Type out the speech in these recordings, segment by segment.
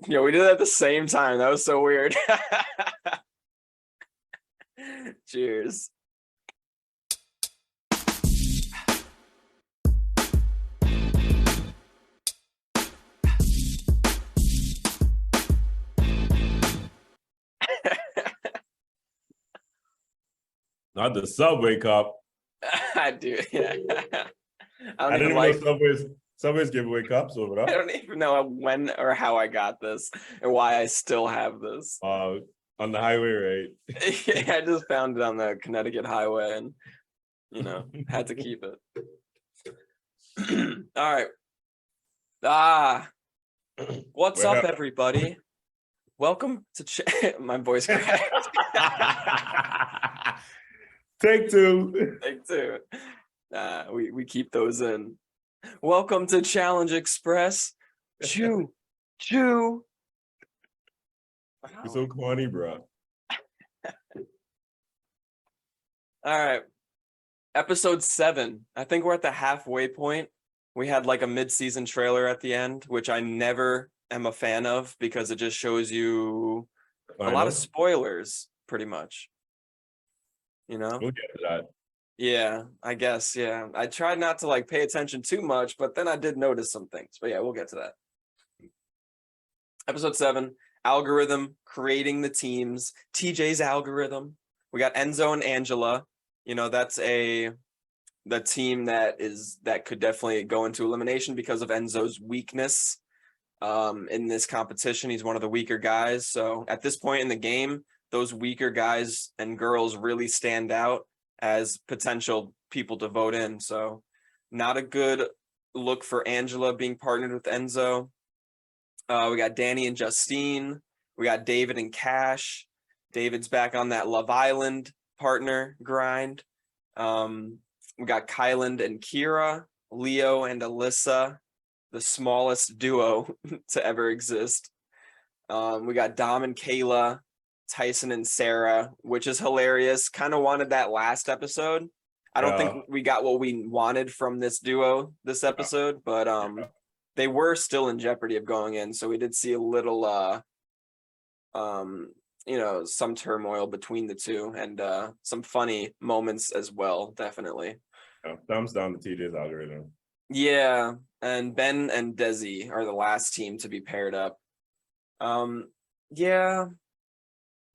Yeah, we did it at the same time. That was so weird. Cheers. Not the Subway cup. I do. Yeah. I didn't even know Subway's giveaway cups over I there. don't even know when or how I got this and why I still have this. On the highway, right? Yeah, I just found it on the Connecticut highway and had to keep it. All right. What's up, everybody? Welcome to my voice cracked. Take two. Take two. We keep those in. Welcome to Challenge Express. Chew. Wow. You're so corny, bro. All right. Episode 7. I think we're at the halfway point. We had like a mid-season trailer at the end, which I never am a fan of because it just shows you a lot of spoilers, pretty much. We'll get to that. Yeah, I guess. Yeah. I tried not to like pay attention too much, but then I did notice some things. But yeah, we'll get to that. Episode 7, algorithm, creating the teams, TJ's algorithm. We got Enzo and Angela. That's the team that could definitely go into elimination because of Enzo's weakness in this competition. He's one of the weaker guys. So at this point in the game, those weaker guys and girls really stand out as potential people to vote in. So not a good look for Angela being partnered with Enzo. We got Danny and Justine. We got David and Cash. David's back on that Love Island partner grind. We got Kyland and Kira, Leo and Alyssa, the smallest duo to ever exist. We got Dom and Kayla, Tyson and Sarah, which is hilarious. Kind of wanted that last episode. I don't think we got what we wanted from this duo this episode, but they were still in jeopardy of going in. So we did see a little some turmoil between the two and some funny moments as well, definitely. Thumbs down to TJ's algorithm. Yeah, and Ben and Desi are the last team to be paired up. Yeah,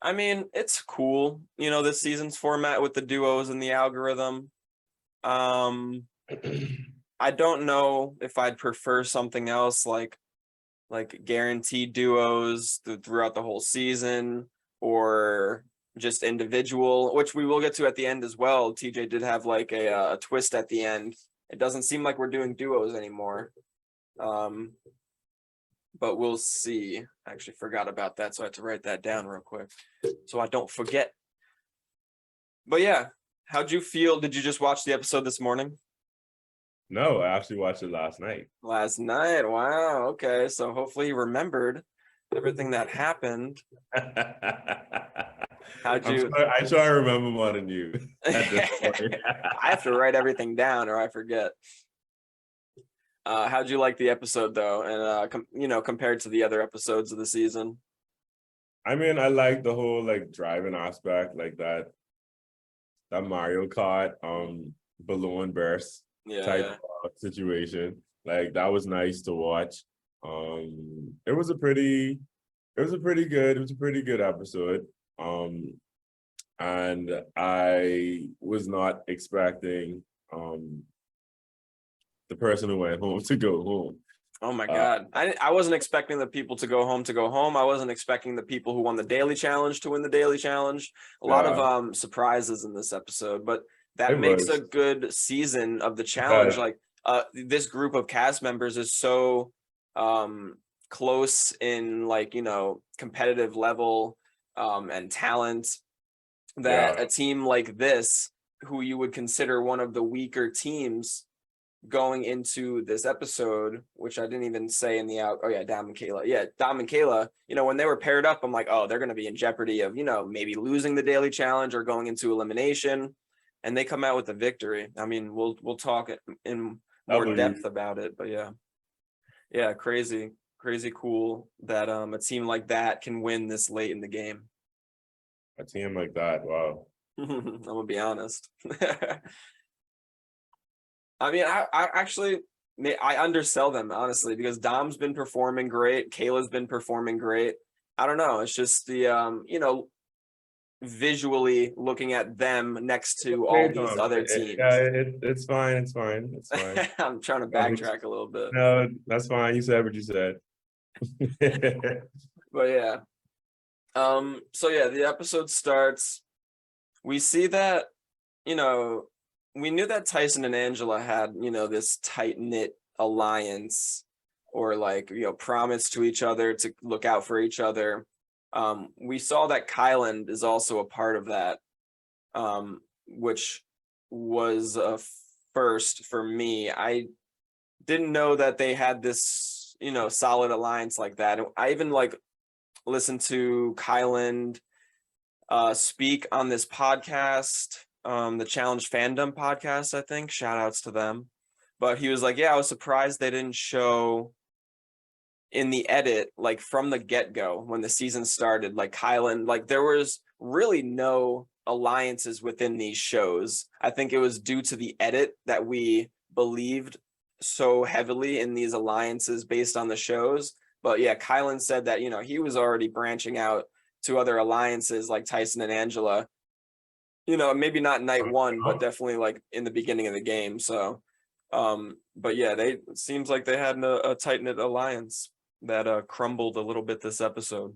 I mean, it's cool, this season's format with the duos and the algorithm. I don't know if I'd prefer something else like guaranteed duos throughout the whole season or just individual, which we will get to at the end as well. TJ did have like a twist at the end. It doesn't seem like we're doing duos anymore. But we'll see. I actually forgot about that, so I had to write that down real quick so I don't forget. But yeah, how'd you feel? Did you just watch the episode this morning? No, I actually watched it last night. Last night? Wow. Okay. So hopefully you remembered everything that happened. I'm sure I remember more than you at this point. I have to write everything down or I forget. How'd you like the episode though? And compared to the other episodes of the season? I mean, I like the whole like driving aspect, like that Mario Kart balloon burst type of situation. Like that was nice to watch. It was a pretty good episode. And I was not expecting the person who went home to go home. Oh my God. I wasn't expecting the people to go home. I wasn't expecting the people who won the daily challenge to win the daily challenge. A lot of surprises in this episode, but that makes a good season of the challenge. Like this group of cast members is so close in competitive level and talent that a team like this, who you would consider one of the weaker teams going into this episode, which I didn't even say in the out. Oh yeah, Dom and Kayla. Yeah, Dom and Kayla, when they were paired up, I'm like, oh, they're going to be in jeopardy of, maybe losing the daily challenge or going into elimination. And they come out with a victory. I mean, we'll talk in more depth about it, but yeah, crazy. crazy cool that a team like that can win this late in the game. A team like that, wow. I'm gonna be honest. I mean, I actually I undersell them honestly because Dom's been performing great, Kayla's been performing great. I don't know. It's just the visually looking at them next to all Hey, these Tom, other teams. yeah, it's fine, it's fine, it's fine. I'm trying to backtrack a little bit. No, that's fine. You said what you said. But yeah. So yeah, the episode starts. We see that, we knew that Tyson and Angela had, this tight-knit alliance or like, promise to each other to look out for each other. We saw that Kyland is also a part of that, which was a first for me. I didn't know that they had this, solid alliance like that. I even listened to Kyland speak on this podcast, the Challenge Fandom podcast, I think. Shout outs to them. But he was like, yeah, I was surprised they didn't show in the edit, like from the get-go when the season started, like Kyland, like there was really no alliances within these shows. I think it was due to the edit that we believed so heavily in these alliances based on the shows. But yeah, Kyland said that, he was already branching out to other alliances like Tyson and Angela, maybe not night one, but definitely like in the beginning of the game. So, but yeah, it seems like they had a tight-knit alliance that crumbled a little bit this episode.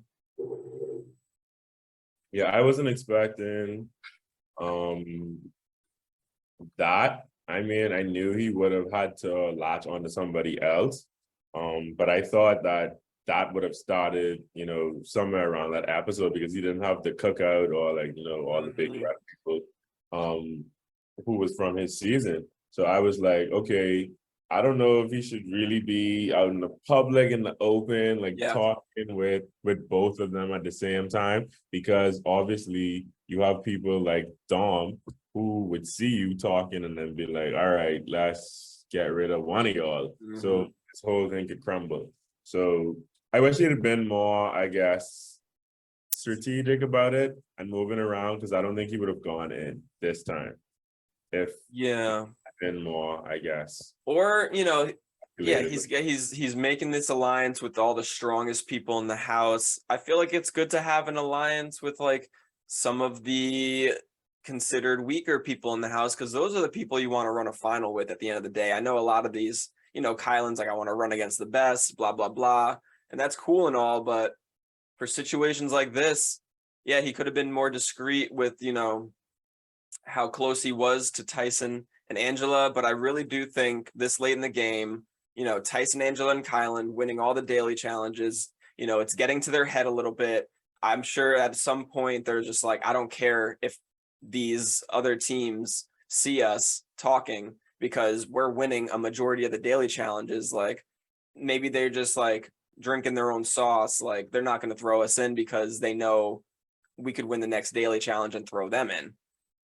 Yeah, I wasn't expecting that. I mean, I knew he would have had to latch onto somebody else. But I thought that would have started, somewhere around that episode because he didn't have the cookout or all the big red people who was from his season. So I was like, okay, I don't know if he should really be out in the public, in the open, talking with both of them at the same time, because obviously you have people like Dom who would see you talking and then be like, all right, let's get rid of one of y'all. So this whole thing could crumble. So I wish he'd have been more, I guess, strategic about it and moving around, because I don't think he would have gone in this time if been more, I guess. Or, yeah, he's making this alliance with all the strongest people in the house. I feel like it's good to have an alliance with like some of the considered weaker people in the house, because those are the people you want to run a final with at the end of the day. I know a lot of these, Kylan's like, I want to run against the best, blah, blah, blah. And that's cool and all, but for situations like this, yeah, he could have been more discreet with, how close he was to Tyson and Angela. But I really do think this late in the game, Tyson, Angela, and Kyland winning all the daily challenges, it's getting to their head a little bit. I'm sure at some point they're just like, I don't care if these other teams see us talking because we're winning a majority of the daily challenges. Like maybe they're just like drinking their own sauce. Like they're not going to throw us in because they know we could win the next daily challenge and throw them in.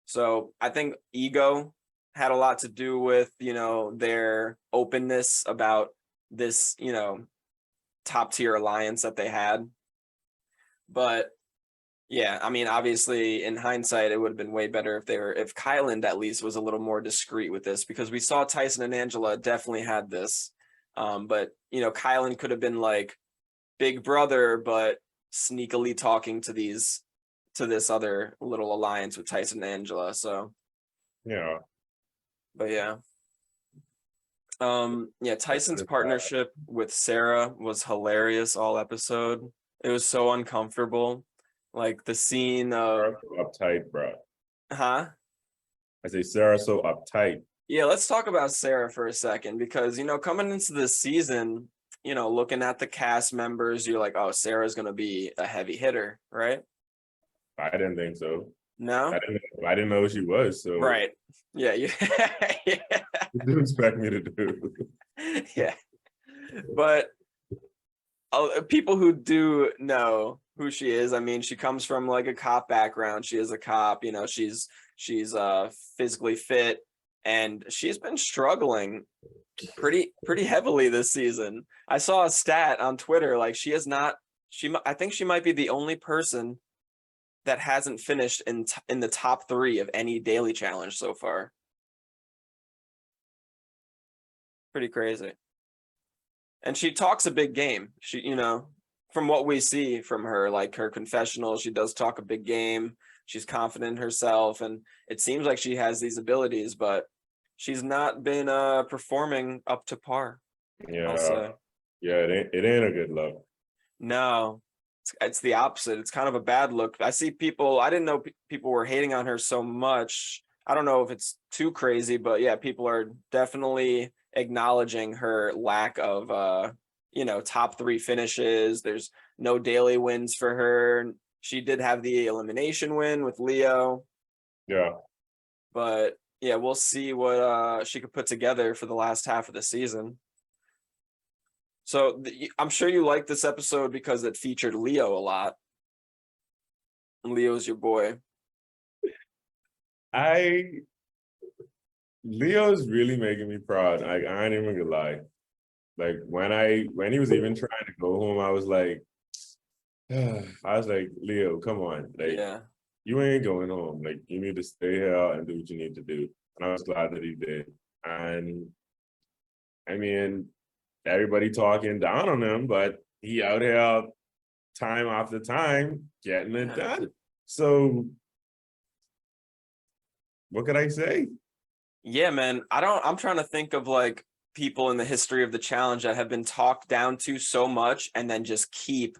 So I think ego had a lot to do with, their openness about this, top tier alliance that they had. But yeah, I mean, obviously in hindsight, it would have been way better if Kyland at least was a little more discreet with this, because we saw Tyson and Angela definitely had this. But Kyland could have been like big brother, but sneakily talking to this other little alliance with Tyson and Angela. So yeah. But yeah. Tyson's partnership with Sarah was hilarious all episode. It was so uncomfortable. Like the scene of uptight, bro. Huh? I say Sarah's so uptight. Yeah, let's talk about Sarah for a second, because coming into this season, looking at the cast members, you're like, oh, Sarah's gonna be a heavy hitter, right? I didn't think so. No? I didn't know she was, so right. Yeah, yeah. What do you expect me to do? Yeah. But people who do know who she is, I mean, she comes from like a cop background. She is a cop, she's physically fit, and she's been struggling pretty heavily this season. I saw a stat on Twitter, like I think she might be the only person that hasn't finished in the top 3 of any daily challenge so far. Pretty crazy. And she talks a big game. She, from what we see from her, like her confessional, she does talk a big game. She's confident in herself, and it seems like she has these abilities, but she's not been performing up to par. Yeah. Yeah, it ain't a good look. No, it's the opposite. It's kind of a bad look. I see people, I didn't know people were hating on her so much. I don't know if it's too crazy, but yeah, people are definitely acknowledging her lack of top 3 finishes. There's no daily wins for her. She did have the elimination win with Leo. Yeah. But yeah, we'll see what she could put together for the last half of the season. So I'm sure you like this episode because it featured Leo a lot. Leo's your boy. Leo's really making me proud. I ain't even gonna lie. Like when he was even trying to go home, I was like, Leo, come on. Like, yeah. You ain't going home. Like, you need to stay here and do what you need to do. And I was glad that he did. And I mean, everybody talking down on him, but he out here time after time getting it done. So what could I say? Yeah, man. I'm trying to think of like people in the history of the challenge that have been talked down to so much and then just keep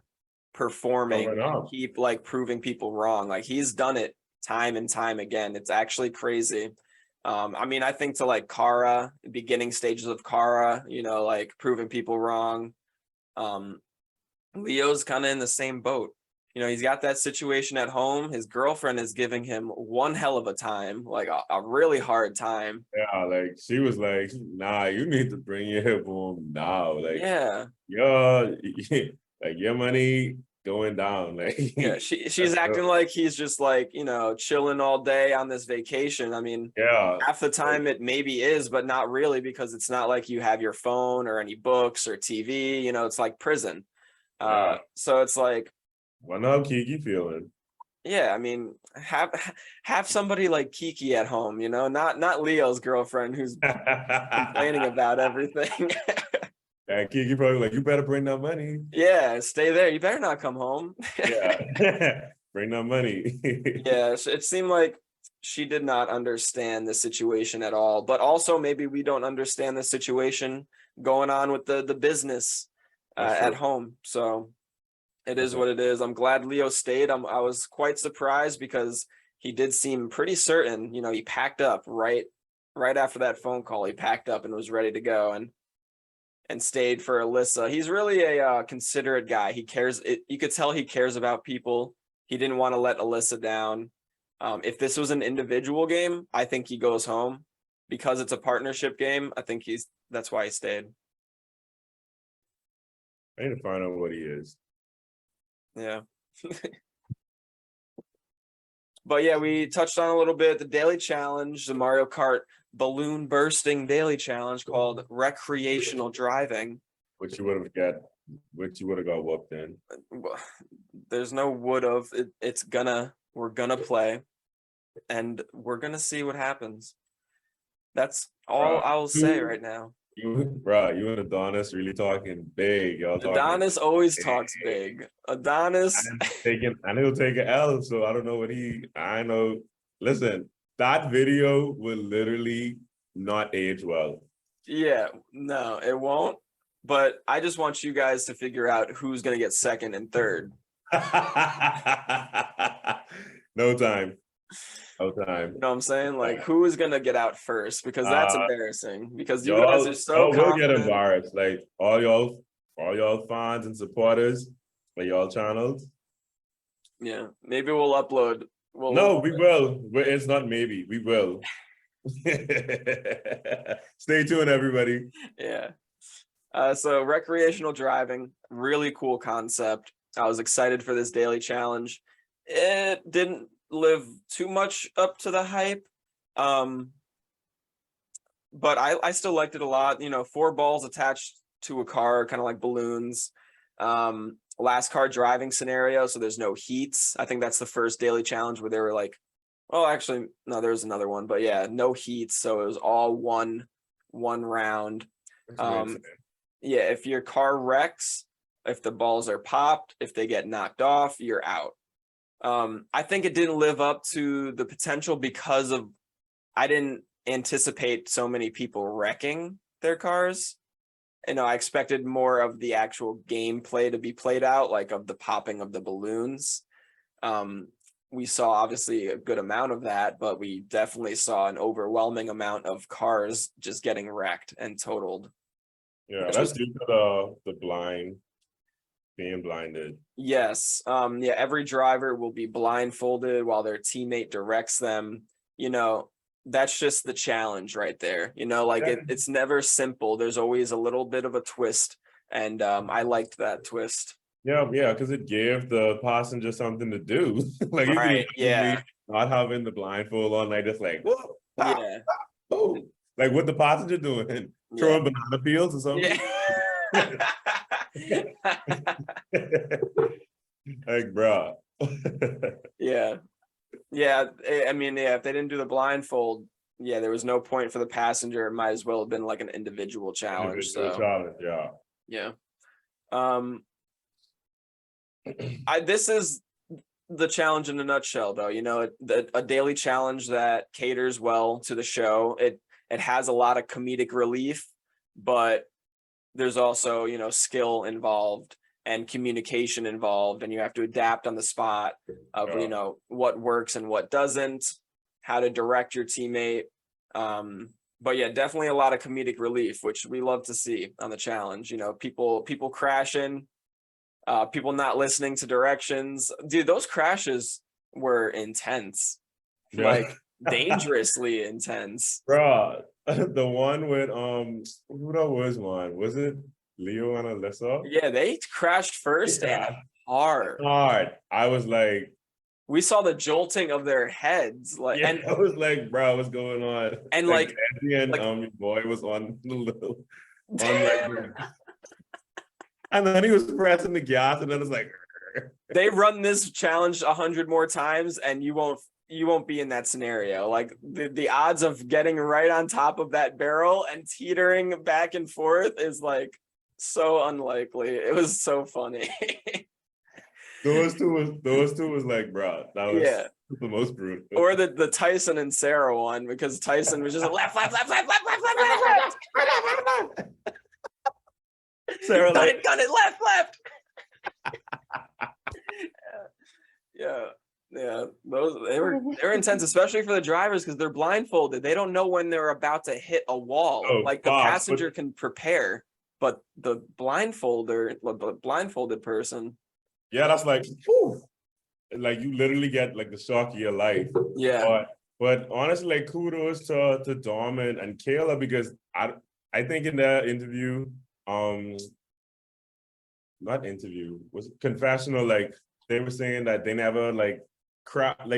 performing, keep like proving people wrong. Like he's done it time and time again. It's actually crazy. I think to like Kara, beginning stages of Kara, like proving people wrong. Leo's kind of in the same boat. He's got that situation at home. His girlfriend is giving him one hell of a time, like a really hard time. Yeah, like she was like, nah, you need to bring your hip home now. Like, yeah, like your money going down. Like, yeah, she's acting like he's just like, chilling all day on this vacation. I mean, yeah, half the time it maybe is, but not really, because it's not like you have your phone or any books or TV, it's like prison. So it's like, wonder how Kiki feeling. Yeah, I mean, have somebody like Kiki at home, not Leo's girlfriend who's complaining about everything. And Kiki probably like, you better bring that money. Yeah, stay there. You better not come home. Yeah, bring that money. Yeah, it seemed like she did not understand the situation at all. But also maybe we don't understand the situation going on with the business at home. So it is what it is. I'm glad Leo stayed. I was quite surprised because he did seem pretty certain. He packed up right after that phone call. He packed up and was ready to go and stayed for Alyssa. He's really a considerate guy. He cares. You could tell he cares about people. He didn't want to let Alyssa down. If this was an individual game, I think he goes home. Because it's a partnership game, I think that's why he stayed. I need to find out what he is. Yeah. But yeah, we touched on a little bit the daily challenge, the Mario Kart balloon bursting daily challenge called recreational driving. Which you would have got whooped in. There's no would have. We're gonna play, and we're gonna see what happens. That's all I'll say right now. You and Adonis really talking big. Y'all Adonis always talks big. Adonis and he'll take an L. So I don't know I know. Listen, that video will literally not age well. Yeah, no, it won't. But I just want you guys to figure out who's gonna get second and third. No time. No time. You know what I'm saying? Like, who is gonna get out first? Because that's embarrassing. Because you guys are so confident. We'll get embarrassed. Like all y'all fans and supporters for y'all channels. Yeah, maybe we'll upload. We will. It's not maybe. We will. Stay tuned, everybody. Yeah. So recreational driving, really cool concept. I was excited for this daily challenge. It didn't live too much up to the hype. but I still liked it a lot. 4 balls attached to a car, kind of like balloons. Last car driving scenario, so there's no heats. I think that's the first daily challenge where they were like, oh, actually, no, there was another one, but yeah, no heats. So it was all one round. Yeah, if your car wrecks, if the balls are popped, if they get knocked off, you're out. I think it didn't live up to the potential because of I didn't anticipate so many people wrecking their cars. I expected more of the actual gameplay to be played out, like of the popping of the balloons. We saw obviously a good amount of that, but we definitely saw an overwhelming amount of cars just getting wrecked and totaled. Yeah, that's due to the being blinded. Yes. Yeah, every driver will be blindfolded while their teammate directs them. That's just the challenge right there. It's never simple. There's always a little bit of a twist. And I liked that twist. Yeah, because it gave the passenger something to do. Like you Right, can not having the blindfold on, like just like whoa, pop, yeah, pop, boom. Like what the passenger doing? Throwing banana peels or something? Yeah. Like, bro. Yeah. Yeah. I mean, yeah, if they didn't do the blindfold, yeah, there was no point for the passenger. It might as well have been like an individual challenge. Yeah. Yeah. This is the challenge in a nutshell, though. A daily challenge that caters well to the show. It has a lot of comedic relief, but there's also skill involved and communication involved, and you have to adapt on the spot of what works and what doesn't, how to direct your teammate. But yeah, definitely a lot of comedic relief, which we love to see on the challenge. People crashing, people not listening to directions. Dude, those crashes were intense, like dangerously intense. Bro, the one with who that was one? Was it Leo and Alyssa? Yeah, they crashed first and hard. I was like, we saw the jolting of their heads, like, and I was like, bro, what's going on? And like your boy was on the little and then he was pressing the gas, and then it's like they run this challenge 100 more times, and you won't be in that scenario. Like the odds of getting right on top of that barrel and teetering back and forth is like so unlikely. It was so funny. those two was like, bro, that was the most brutal. Or the Tyson and Sarah one, because Tyson was just left. Sarah gun it, left. Yeah. Those they were intense, especially for the drivers, because they're blindfolded. They don't know when they're about to hit a wall. The passenger can prepare, but the blindfolded person. Yeah, that's like, whew, like you literally get like the shock of your life. Yeah. But honestly, like kudos to Dom and Kayla, because I think in their interview, not interview, was confessional, like they were saying that they never they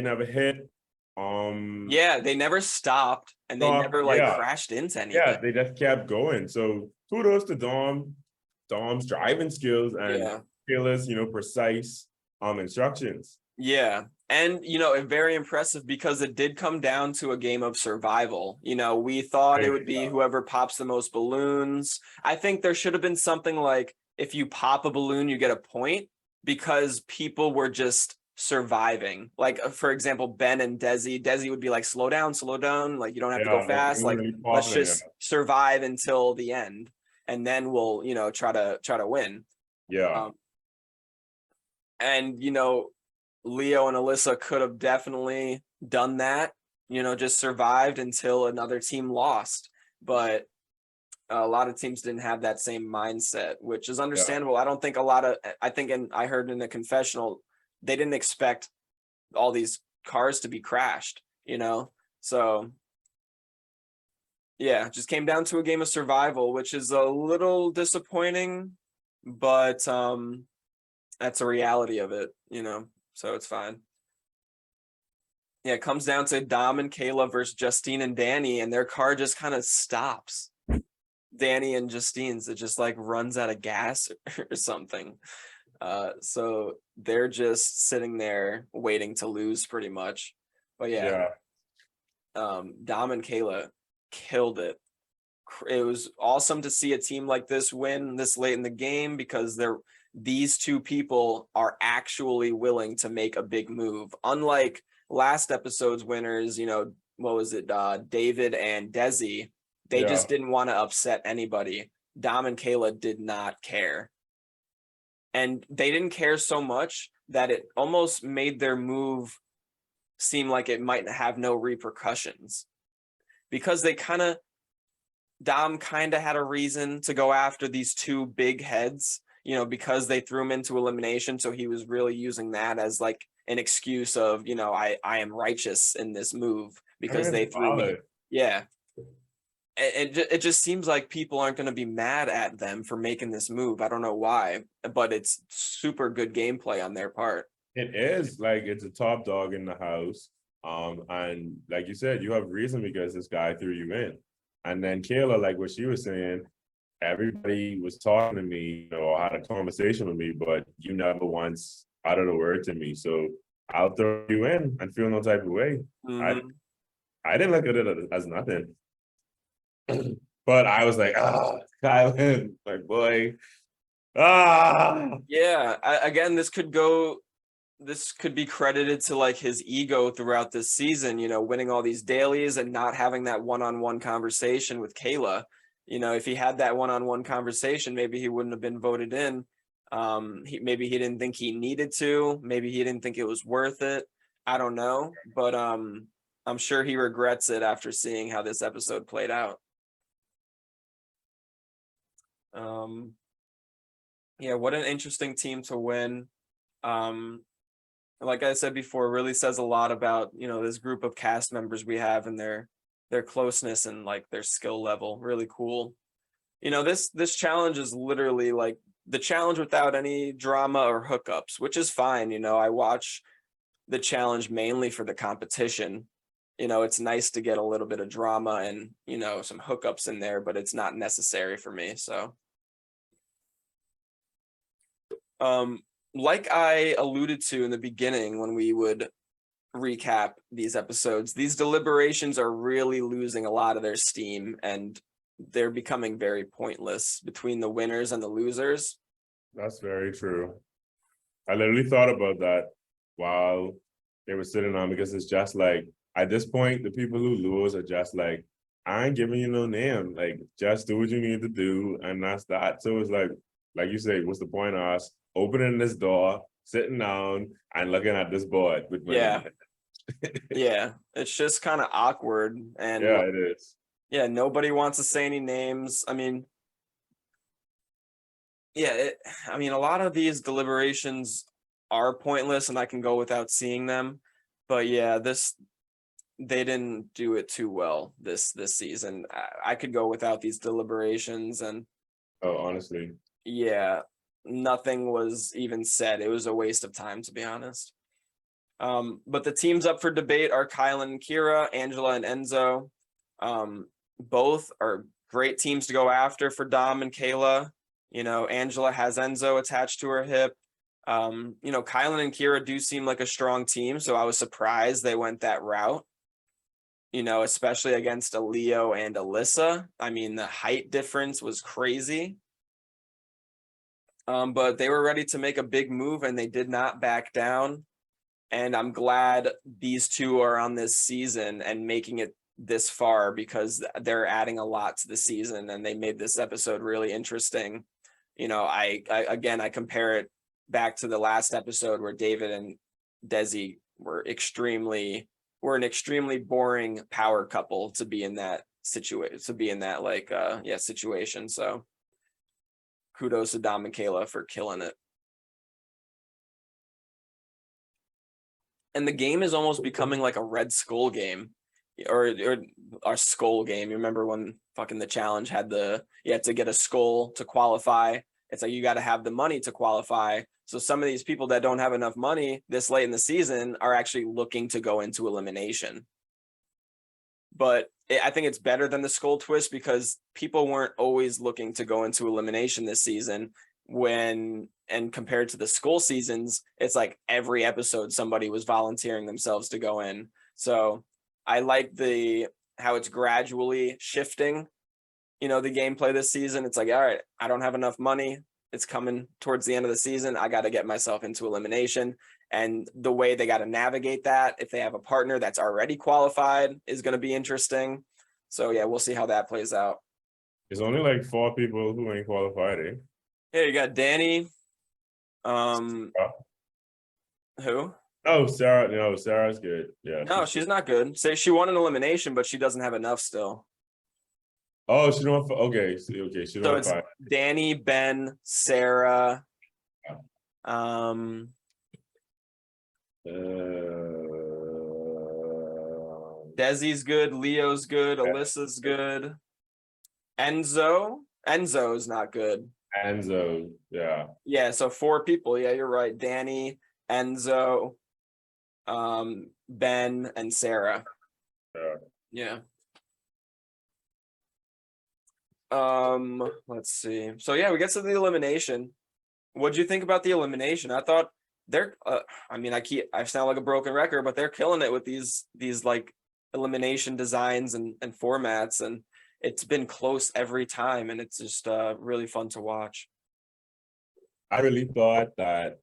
never hit. Yeah, they never stopped, and they never crashed into anything. Yeah, they just kept going. So kudos to Dom's driving skills and Kayla's, precise instructions. Yeah. And, very impressive, because it did come down to a game of survival. We thought it would be whoever pops the most balloons. I think there should have been something like, if you pop a balloon, you get a point, because people were just surviving. Like, for example, Ben and Desi would be like, slow down. Like, you don't have to go fast. Like, let's just survive until the end, and then we'll, try to win. Yeah. And, Leo and Alyssa could have definitely done that, just survived until another team lost. But a lot of teams didn't have that same mindset, which is understandable. I don't think I heard in the confessional, they didn't expect all these cars to be crashed, So yeah, it just came down to a game of survival, which is a little disappointing, but that's a reality of it, so it's fine. Yeah, it comes down to Dom and Kayla versus Justine and Danny, and their car just kind of stops. Danny and Justine's, it just like runs out of gas or something. So they're just sitting there waiting to lose pretty much. But yeah. Dom and Kayla killed it. It was awesome to see a team like this win this late in the game because these two people are actually willing to make a big move. Unlike last episode's winners, what was it? David and Desi, they just didn't want to upset anybody. Dom and Kayla did not care. And they didn't care so much that it almost made their move seem like it might have no repercussions. Because Dom kind of had a reason to go after these two big heads, because they threw him into elimination. So he was really using that as like an excuse of, I am righteous in this move because they threw me. Yeah. It just seems like people aren't going to be mad at them for making this move. I don't know why, but it's super good gameplay on their part. It is like it's a top dog in the house. And like you said, you have reason because this guy threw you in. And then Kayla, like what she was saying, everybody was talking to me, had a conversation with me, but you never once uttered a word to me. So I'll throw you in and feel no type of way. Mm-hmm. I didn't look at it as nothing. But I was like, Kylan, my boy. Yeah, again, this could be credited to like his ego throughout this season, winning all these dailies and not having that one-on-one conversation with Kayla. If he had that one-on-one conversation, maybe he wouldn't have been voted in. Maybe he didn't think he needed to. Maybe he didn't think it was worth it. I don't know, but I'm sure he regrets it after seeing how this episode played out. Yeah, what an interesting team to win. Like I said before, really says a lot about, this group of cast members we have and their closeness and like their skill level. Really cool. This challenge is literally like the challenge without any drama or hookups, which is fine. I watch the challenge mainly for the competition. It's nice to get a little bit of drama and, some hookups in there, but it's not necessary for me. So, like I alluded to in the beginning when we would recap these episodes, these deliberations are really losing a lot of their steam and they're becoming very pointless between the winners and the losers. That's very true. I literally thought about that while they were sitting on, because it's just like, at this point, the people who lose are just like, I ain't giving you no name. Like, just do what you need to do, and that's that. So it's like you say, what's the point of us opening this door, sitting down, and looking at this board with my name? Yeah, it's just kind of awkward. And yeah, it is. Yeah, nobody wants to say any names. I mean, yeah, a lot of these deliberations are pointless and I can go without seeing them. But yeah, they didn't do it too well this season. I could go without these deliberations and honestly. Yeah, nothing was even said. It was a waste of time, to be honest. But the teams up for debate are Kylan and Kira, Angela and Enzo. Both are great teams to go after for Dom and Kayla. Angela has Enzo attached to her hip. Kylan and Kira do seem like a strong team, so I was surprised they went that route. Especially against a Leo and Alyssa. The height difference was crazy. But they were ready to make a big move and they did not back down. And I'm glad these two are on this season and making it this far because they're adding a lot to the season and they made this episode really interesting. I compare it back to the last episode where David and Desi were an extremely boring power couple to be in that situation, situation. So kudos to Dom and Kayla for killing it. And the game is almost becoming like a Red Skull game or our skull game. You remember when fucking the challenge had you had to get a skull to qualify? it's like you got to have the money to qualify. So some of these people that don't have enough money this late in the season are actually looking to go into elimination. But I think it's better than the skull twist because people weren't always looking to go into elimination this season and compared to the skull seasons, it's like every episode somebody was volunteering themselves to go in. So I like how it's gradually shifting, the gameplay this season. It's like, all right, I don't have enough money. It's coming towards the end of the season. I got to get myself into elimination. And the way they got to navigate that, if they have a partner that's already qualified, is going to be interesting. So yeah, we'll see how that plays out. There's only like 4 people who ain't qualified, eh? Yeah, you got Danny. Who? Oh, Sarah. No, Sarah's good. Yeah. No, she's not good. Say she won an elimination, but she doesn't have enough still. Oh, she don't. Okay, okay. She So don't it's fight. Danny, Ben, Sarah. Desi's good. Leo's good. Alyssa's good. Enzo's not good. Enzo, yeah. Yeah, so 4 people. Yeah, you're right. Danny, Enzo, Ben, and Sarah. Yeah. Let's see. So yeah, we get to the elimination. What'd you think about the elimination? I thought they're I sound like a broken record, but they're killing it with these like elimination designs and formats, and it's been close every time, and it's just really fun to watch. I really thought that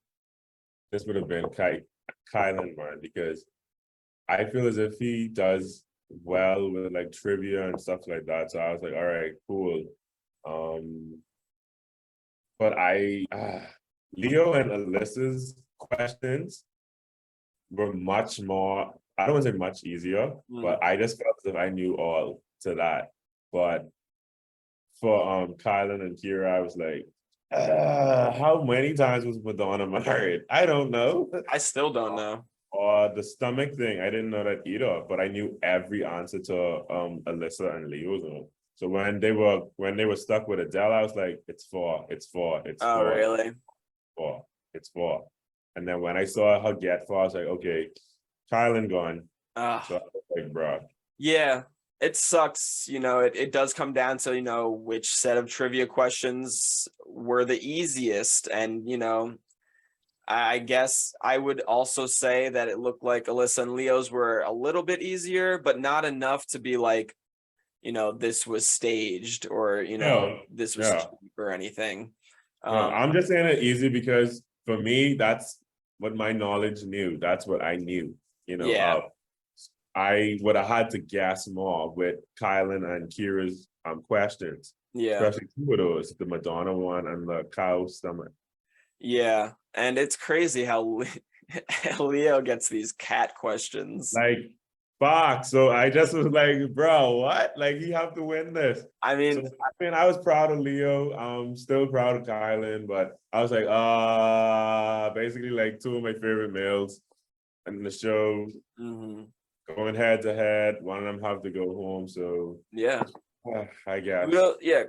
this would have been Kylan, man, because I feel as if he does well with like trivia and stuff like that. So I was like, all right, cool. But Leo and Alyssa's questions were much more, I don't want to say much easier, but I just felt as if I knew all to that. But for Kylan and Kira, I was like, how many times was Madonna married? I don't know. I still don't know. The stomach thing, I didn't know that either, but I knew every answer to Alyssa and Leo's one. So when they were stuck with Adele, I was like, it's 4. Oh, really? 4. It's 4. And then when I saw her get 4, I was like, okay, Kylan gone. So I was like, bro. Yeah, it sucks. It does come down to, which set of trivia questions were the easiest. And, I guess I would also say that it looked like Alyssa and Leo's were a little bit easier, but not enough to be like, this was staged or, this was cheap or anything. I'm just saying it easy because for me, that's what my knowledge knew. That's what I knew, Yeah. I would have had to guess more with Kylan and Kira's questions. Yeah. Especially 2 of those, the Madonna one and the cow stomach. Yeah. And it's crazy how Leo gets these cat questions. Like, fuck. So I just was like, bro, what? Like, you have to win this. I mean, I was proud of Leo. I'm still proud of Kylan, but I was like, basically like 2 of my favorite males in the show. Going head to head. One of them have to go home. So yeah. I guess.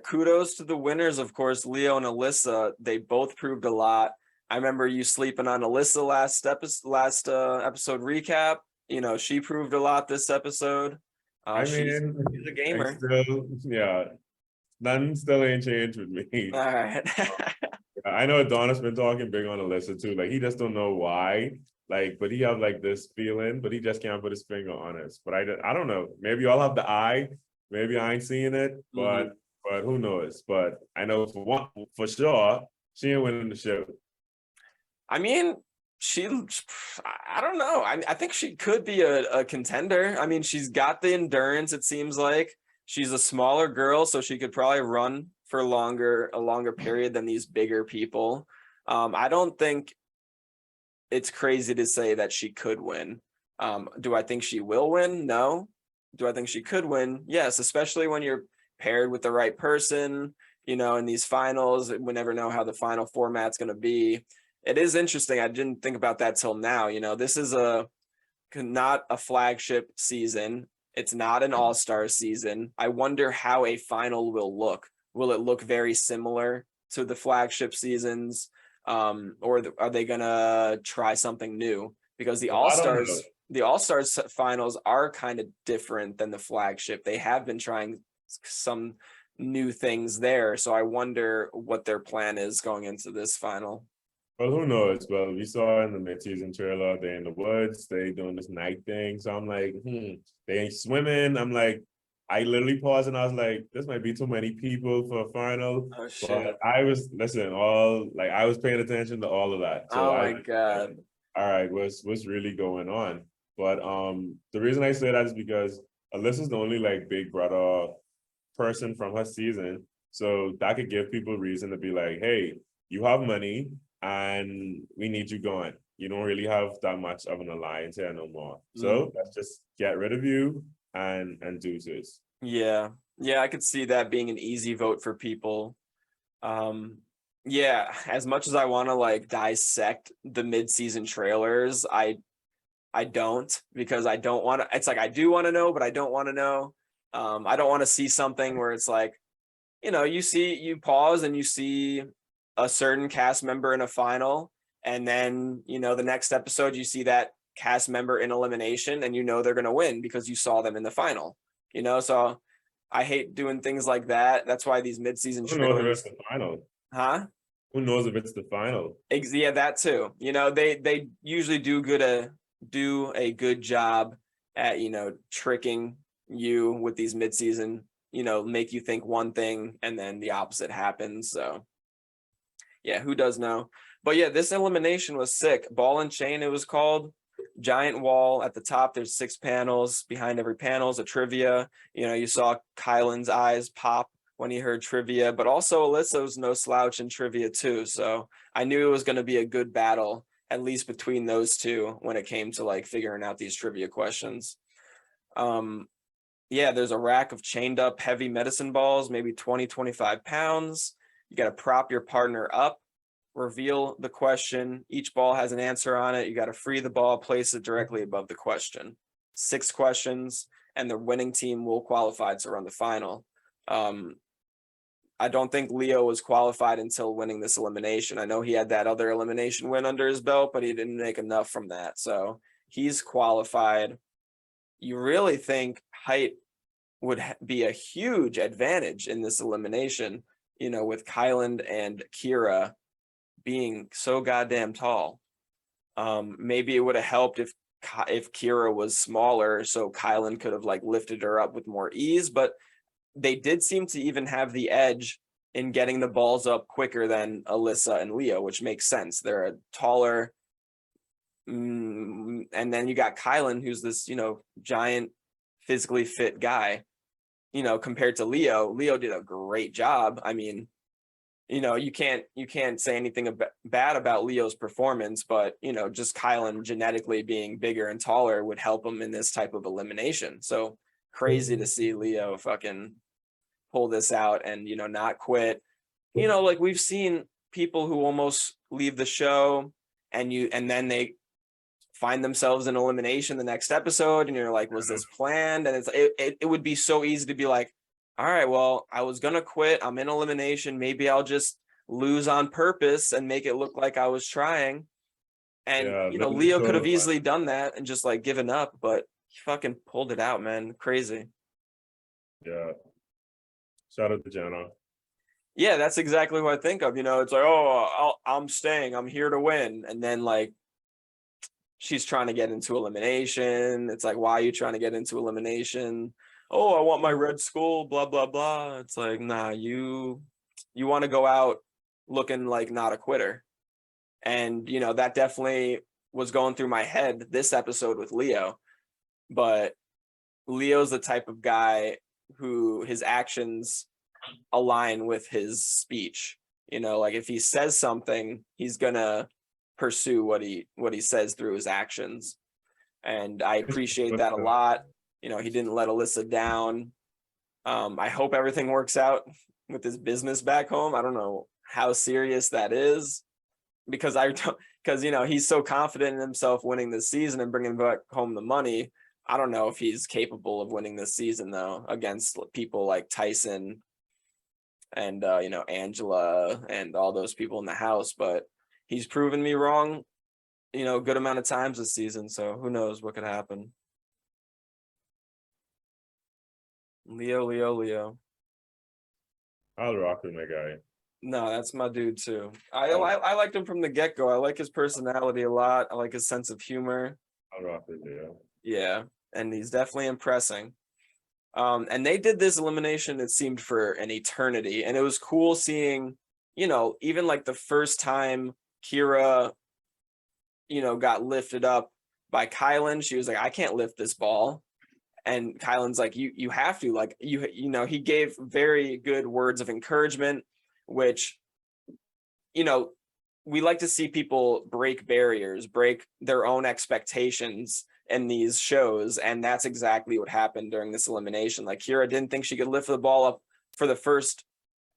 Kudos to the winners, of course, Leo and Alyssa. They both proved a lot. I remember you sleeping on Alyssa last episode recap. She proved a lot this episode. She's a gamer. Nothing still ain't changed with me. All right. I know Adonis been talking big on Alyssa too. Like he just don't know why. Like, but he have like this feeling, but he just can't put his finger on it. But I don't know. Maybe y'all have the eye. Maybe I ain't seeing it, but who knows? But I know for sure she ain't winning the show. I mean, I don't know. I think she could be a contender. I mean, she's got the endurance, it seems like. She's a smaller girl, so she could probably run for a longer period than these bigger people. I don't think it's crazy to say that she could win. Do I think she will win? No. Do I think she could win? Yes, especially when you're paired with the right person, in these finals. We never know how the final format's going to be. It is interesting. I didn't think about that till now. This is not a flagship season. It's not an all-star season. I wonder how a final will look. Will it look very similar to the flagship seasons, or are they gonna try something new? Because the Well, I don't know. All-Stars finals are kind of different than the flagship. They have been trying some new things there, so I wonder what their plan is going into this final. Well, who knows? Well, we saw in the mid-season trailer, they're in the woods, they doing this night thing. So I'm like, they ain't swimming. I'm like, I literally paused and I was like, this might be too many people for a final. Oh shit. But I was I was paying attention to all of that. So Oh my God. all right, what's really going on? But the reason I say that is because Alyssa's the only like big brother person from her season. So that could give people reason to be like, hey, you have money and we need you going. You don't really have that much of an alliance here no more. So let's just get rid of you and do this. Yeah. Yeah, I could see that being an easy vote for people. Yeah, as much as I want to like dissect the mid-season trailers, I don't, because I don't want to, it's like I do want to know, but I don't want to know. I don't want to see something where it's like, you pause and you see a certain cast member in a final, and then the next episode you see that cast member in elimination, and they're going to win because you saw them in the final. So I hate doing things like that. That's why these mid-season Who knows if trailers. it's the final? Huh? Who knows if it's the final? Yeah, that too. They usually do a good job at tricking you with these mid-season, make you think one thing and then the opposite happens. So yeah, who does know? But yeah, this elimination was sick. Ball and chain, it was called. Giant wall at the top. There's 6 panels. Behind every panel is a trivia. You saw Kylan's eyes pop when he heard trivia, but also Alyssa was no slouch in trivia too. So I knew it was going to be a good battle, at least between those two, when it came to like figuring out these trivia questions. Yeah, there's a rack of chained up heavy medicine balls, maybe 20, 25 pounds. You got to prop your partner up, reveal the question. Each ball has an answer on it. You got to free the ball, place it directly above the question. 6 questions, and the winning team will qualify to run the final. I don't think Leo was qualified until winning this elimination. I know he had that other elimination win under his belt, but he didn't make enough from that. So he's qualified. You really think height would be a huge advantage in this elimination, with Kylan and Kira being so goddamn tall. Maybe it would have helped if Kira was smaller, so Kylan could have like lifted her up with more ease, but they did seem to even have the edge in getting the balls up quicker than Alyssa and Leo, which makes sense. They're a taller, and then you got Kylan, who's this, giant, physically fit guy, compared to Leo. Leo did a great job. I mean, you can't say anything bad about Leo's performance, but just Kylan genetically being bigger and taller would help him in this type of elimination. So crazy to see Leo fucking pull this out and not quit. Like we've seen people who almost leave the show and then they find themselves in elimination the next episode, and you're like, was this planned? And it would be so easy to be like, all right, well, I was gonna quit, I'm in elimination, maybe I'll just lose on purpose and make it look like I was trying. And Leo could have easily done that and just like given up, but he fucking pulled it out, man. Crazy. Yeah. Shout out to Jenna. Yeah, that's exactly what I think of. It's like, oh, I'm staying, I'm here to win. And then like she's trying to get into elimination. It's like, why are you trying to get into elimination? Oh, I want my red skull, blah, blah, blah. It's like, nah, you want to go out looking like not a quitter. And, that definitely was going through my head this episode with Leo. But Leo's the type of guy who his actions align with his speech. Like if he says something, he's gonna pursue what he says through his actions. And I appreciate that a lot. He didn't let Alyssa down. I hope everything works out with his business back home. I don't know how serious that is, because he's so confident in himself winning this season and bringing back home the money. I don't know if he's capable of winning this season though, against people like Tyson and you know, Angela and all those people in the house, but he's proven me wrong, you know, a good amount of times this season, so who knows what could happen. Leo. I'll rock with my guy. No, that's my dude too. I liked him from the get-go. I like his personality a lot. I like his sense of humor. I'll rock with Leo. Yeah, and he's definitely impressing. And they did this elimination, it seemed, for an eternity, and it was cool seeing, you know, even like the first time Kira, you know, got lifted up by Kylan, she was like, I can't lift this ball. And Kylan's like, you have to, like, you know, he gave very good words of encouragement, which, you know, we like to see people break barriers, break their own expectations in these shows, and that's exactly what happened during this elimination. Like, Kira didn't think she could lift the ball up for the first,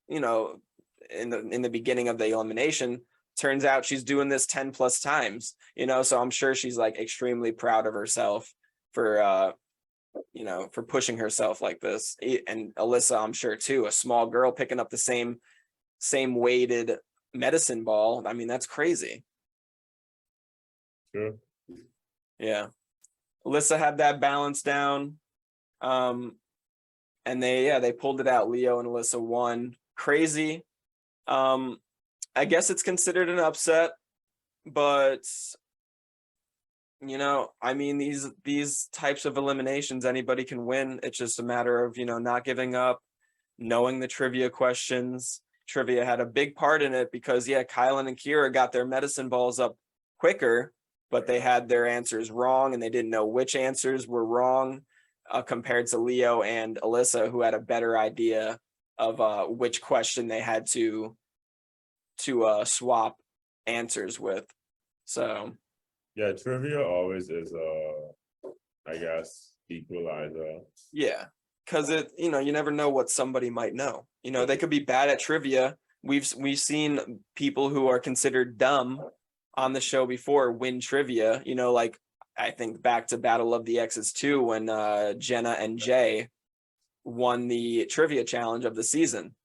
you know, in the beginning of the elimination. Turns out she's doing this 10 plus times, you know, so I'm sure she's like extremely proud of herself for you know, for pushing herself like this. And Alyssa, I'm sure too, a small girl picking up the same weighted medicine ball. I mean, that's crazy. Sure. Yeah. Alyssa had that balance down. And they pulled it out. Leo and Alyssa won. Crazy. I guess it's considered an upset, but you know, I mean, these types of eliminations, anybody can win. It's just a matter of, you know, not giving up, knowing the trivia questions. Trivia had a big part in it because, yeah, Kylan and Kira got their medicine balls up quicker, but they had their answers wrong and they didn't know which answers were wrong, compared to Leo and Alyssa, who had a better idea of which question they had to swap answers with. So yeah, trivia always is I guess equalizer. Yeah, because it, you know, you never know what somebody might know. You know, they could be bad at trivia. We've seen people who are considered dumb on the show before win trivia. You know, like I think back to Battle of the X's 2 when Jenna and Jay won the trivia challenge of the season.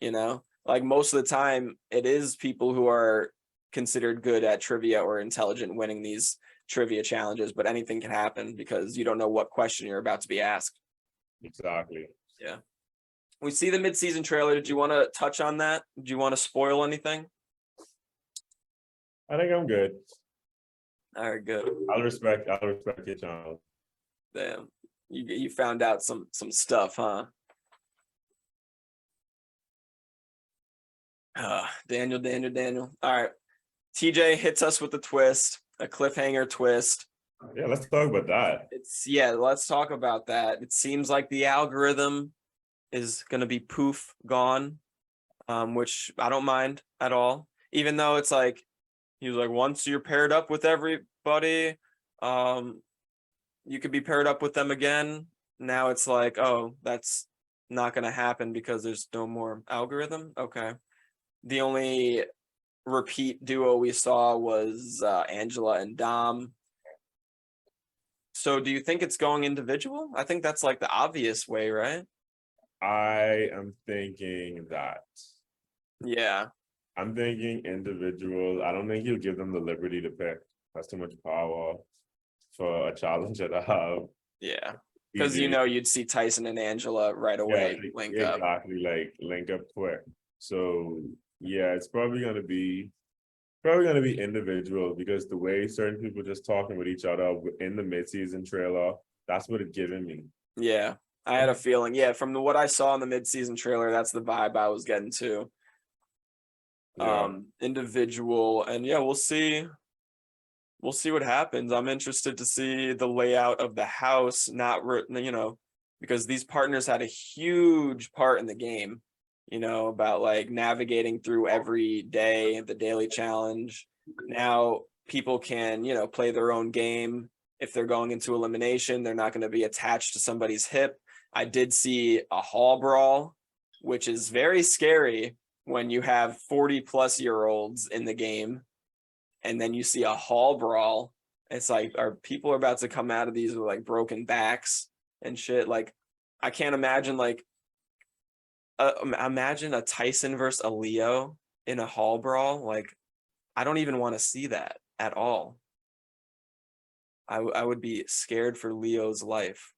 You know, like most of the time it is people who are considered good at trivia or intelligent winning these trivia challenges, but anything can happen because you don't know what question you're about to be asked. Exactly. Yeah. We see the mid-season trailer. Did you want to touch on that? Do you want to spoil anything? I think I'm good. All right, good. I'll respect your channel. Damn. You found out some stuff, huh? Daniel. All right. TJ hits us with a twist, a cliffhanger twist. Yeah, let's talk about that. Let's talk about that. It seems like the algorithm is going to be poof gone, which I don't mind at all. Even though it's like, he was like, once you're paired up with everybody, you could be paired up with them again. Now it's like, oh, that's not going to happen because there's no more algorithm. Okay. The only repeat duo we saw was Angela and Dom. So do you think it's going individual? I think that's like the obvious way, right? I am thinking that. Yeah. I'm thinking individual. I don't think he'll give them the liberty to pick. That's too much power for a challenger to have. Yeah. Because you know you'd see Tyson and Angela right away link up. Exactly, like link up quick. So yeah, it's probably gonna be individual because the way certain people just talking with each other in the mid-season trailer, that's what it's giving me. Yeah, I had a feeling. Yeah, from what I saw in the mid-season trailer, that's the vibe I was getting to. Yeah. Individual, and yeah, we'll see what happens. I'm interested to see the layout of the house, not, you know, because these partners had a huge part in the game, you know, about like navigating through every day, the daily challenge. Now people can, you know, play their own game. If they're going into elimination, they're not going to be attached to somebody's hip. I did see a hall brawl, which is very scary when you have 40-plus-year-olds in the game, and then you see a hall brawl. It's like, are people about to come out of these with like broken backs and shit? Like, I can't imagine like imagine a Tyson versus a Leo in a hall brawl. Like, I don't even want to see that at all. I would be scared for Leo's life.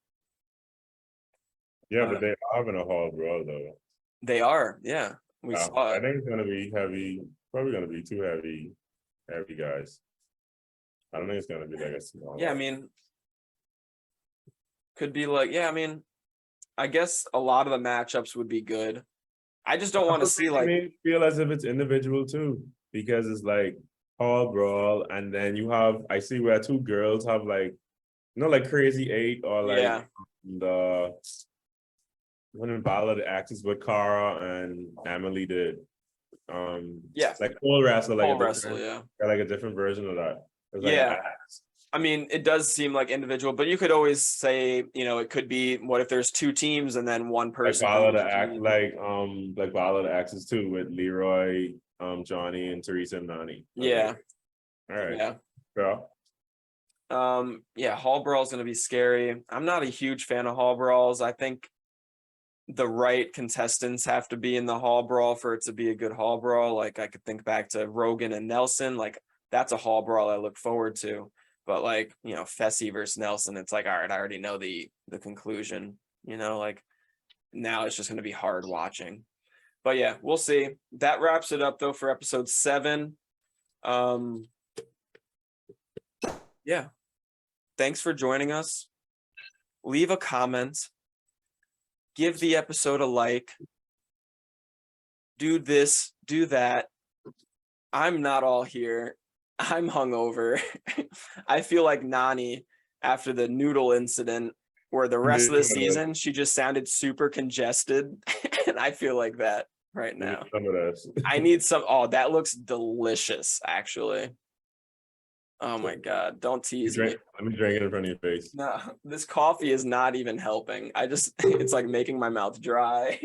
Yeah, but they are having a hall brawl though. They are, yeah. We saw I it. think it's gonna be heavy. Probably gonna be two heavy guys. I don't think it's gonna be like a small. Yeah, I mean, could be like, yeah, I mean, I guess a lot of the matchups would be good. I just don't want to see like, I feel as if it's individual too, because it's like hall brawl, and then you have I see where two girls have like, like Crazy Eight or like yeah, the one in Battle of the Axes with Cara and Emily did. Yeah, like pole wrestle, like pole a wrestle, different, like a different version of that. It's like yeah. I mean, it does seem like individual, but you could always say, it could be, what if there's two teams and then one like person Battle of from the each Axe, team? like Battle of the Axes too with Leroy, Johnny, and Teresa and Nani. Yeah, All right. yeah. Yeah. Yeah, hall brawl is going to be scary. I'm not a huge fan of hall brawls. I think the right contestants have to be in the hall brawl for it to be a good hall brawl. Like, I could think back to Rogan and Nelson. Like, that's a hall brawl I look forward to. But like, Fessy versus Nelson, it's like, all right, I already know the conclusion. Like, now it's just going to be hard watching. But yeah, we'll see. That wraps it up though for episode 7. Yeah. Thanks for joining us. Leave a comment. Give the episode a like. Do this, do that. I'm not all here. I'm hungover. I feel like Nani after the noodle incident, where the rest of the season she just sounded super congested. And I feel like that right now. Some of this. I need some. Oh, that looks delicious, actually. Oh my God, don't tease me. Let me drink it in front of your face. No, this coffee is not even helping. It's like making my mouth dry.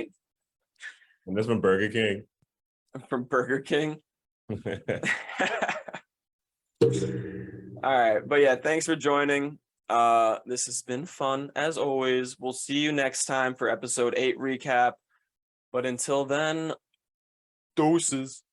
And this from Burger King. From Burger King. All right, but yeah, thanks for joining. This has been fun as always. We'll see you next time for episode 8 recap. But until then, doses.